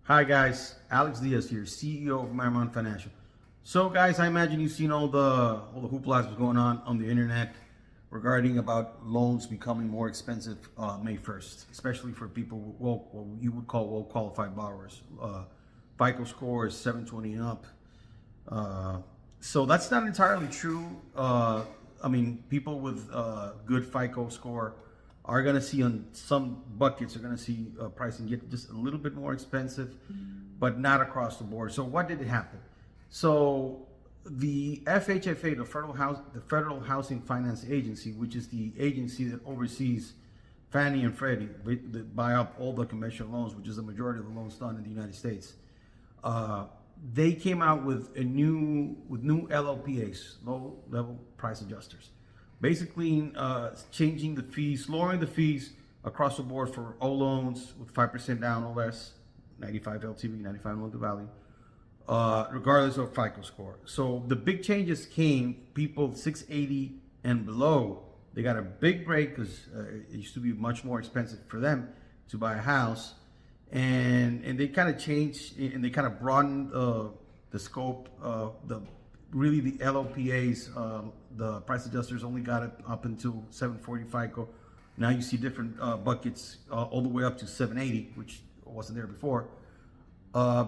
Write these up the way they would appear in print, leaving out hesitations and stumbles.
Hi guys, Alex Diaz here, CEO of Wondershare Financial. So guys, I imagine you've seen all the hoopla that's going on the internet regarding about loans becoming more expensive May 1st, especially for people with what you would call well-qualified borrowers. FICO score is 720 and up. So that's not entirely true. I mean, people with good FICO score are going to see on some buckets, are going to see pricing get just a little bit more expensive, but not across the board. So what did it happen? So the FHFA, the Federal Housing Finance Agency, which is the agency that oversees Fannie and Freddie, that buy up all the conventional loans, which is the majority of the loans done in the United States. They came out with new LLPAs, low level price adjusters, basically changing the fees, lowering the fees across the board for all loans with 5% down or less, 95 LTV, 95 loan to value, regardless of FICO score. So the big changes came, people 680 and below, they got a big break because it used to be much more expensive for them to buy a house. And they kind of changed, and they kind of broadened the scope of the LLPAs. The price adjusters only got it up until 740 FICO. Now you see different buckets all the way up to 780, which wasn't there before.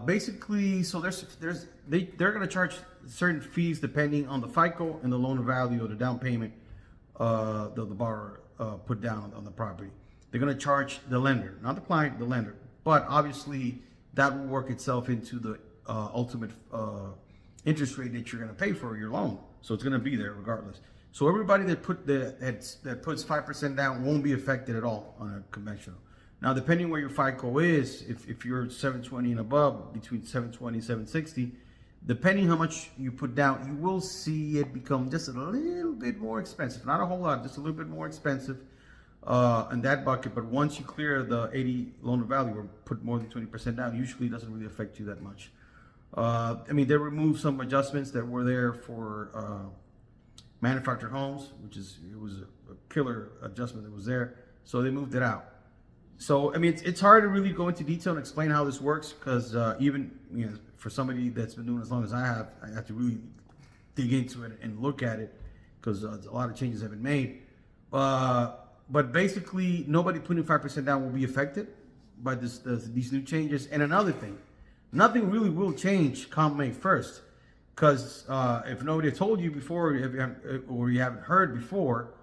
Basically, so they're going to charge certain fees depending on the FICO and the loan value or the down payment the borrower put down on the property. They're going to charge the lender, not the client, the lender. But obviously, that will work itself into the ultimate interest rate that you're going to pay for your loan. So it's going to be there regardless. So everybody that puts 5% down won't be affected at all on a conventional. Now, depending where your FICO is, if you're 720 and above, between 720 and 760, depending how much you put down, you will see it become just a little bit more expensive. Not a whole lot, just a little bit more expensive in that bucket. But once you clear the 80 loan to value or put more than 20% down, usually it doesn't really affect you that much. I mean, they removed some adjustments that were there for manufactured homes, it was a killer adjustment that was there. So they moved it out. So, I mean, it's hard to really go into detail and explain how this works because even for somebody that's been doing it as long as I have to really dig into it and look at it because a lot of changes have been made. But basically, nobody putting 5% down will be affected by these new changes. And another thing, nothing really will change come May 1st because if nobody told you before or you haven't heard before,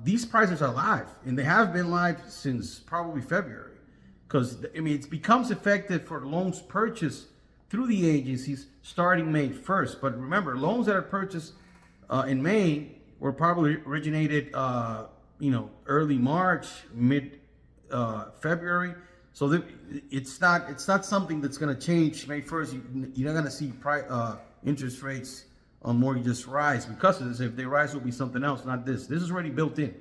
these prices are live, and they have been live since probably February. Because, I mean, it becomes effective for loans purchased through the agencies starting May 1st. But remember, loans that are purchased in May were probably originated, early March, mid February. So it's not something that's going to change May 1st. You're not going to see interest rates on mortgages rise because of this. If they rise, it will be something else, not this. This is already built in,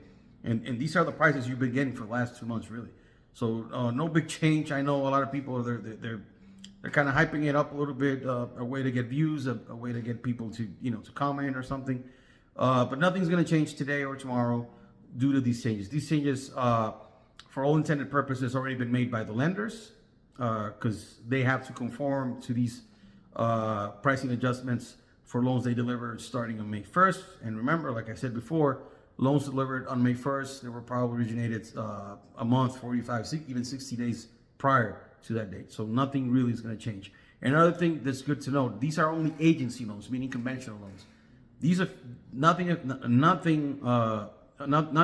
and these are the prices you've been getting for the last 2 months, really. So no big change. I know a lot of people they're kind of hyping it up a little bit, a way to get views, a way to get people to to comment or something. But nothing's going to change today or tomorrow due to these changes. These changes, for all intended purposes, already been made by the lenders because they have to conform to these pricing adjustments for loans they delivered starting on May 1st. And remember, like I said before, loans delivered on May 1st, they were probably originated a month, 45, even 60 days prior to that date. So nothing really is going to change. Another thing that's good to know, these are only agency loans, meaning conventional loans. These are none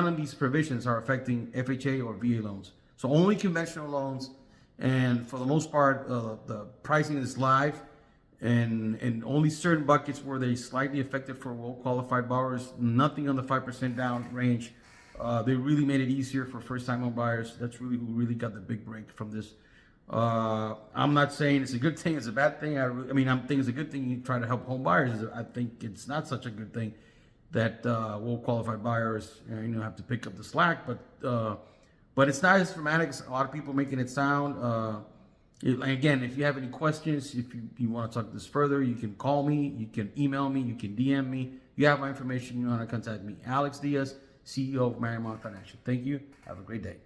of these provisions are affecting FHA or VA loans. So only conventional loans, and for the most part, the pricing is live. And only certain buckets where they slightly affected for well-qualified borrowers, nothing on the 5% down range. They really made it easier for first-time home buyers. That's really who really got the big break from this. I'm not saying it's a good thing, it's a bad thing. I think it's a good thing you try to help home buyers. I think it's not such a good thing that well-qualified buyers have to pick up the slack. But it's not as dramatic as a lot of people making it sound. Again, if you have any questions, if you want to talk this further, you can call me, you can email me, you can DM me. You have my information, you know how to contact me. Alex Diaz, CEO of Wondershare Financial. Thank you. Have a great day.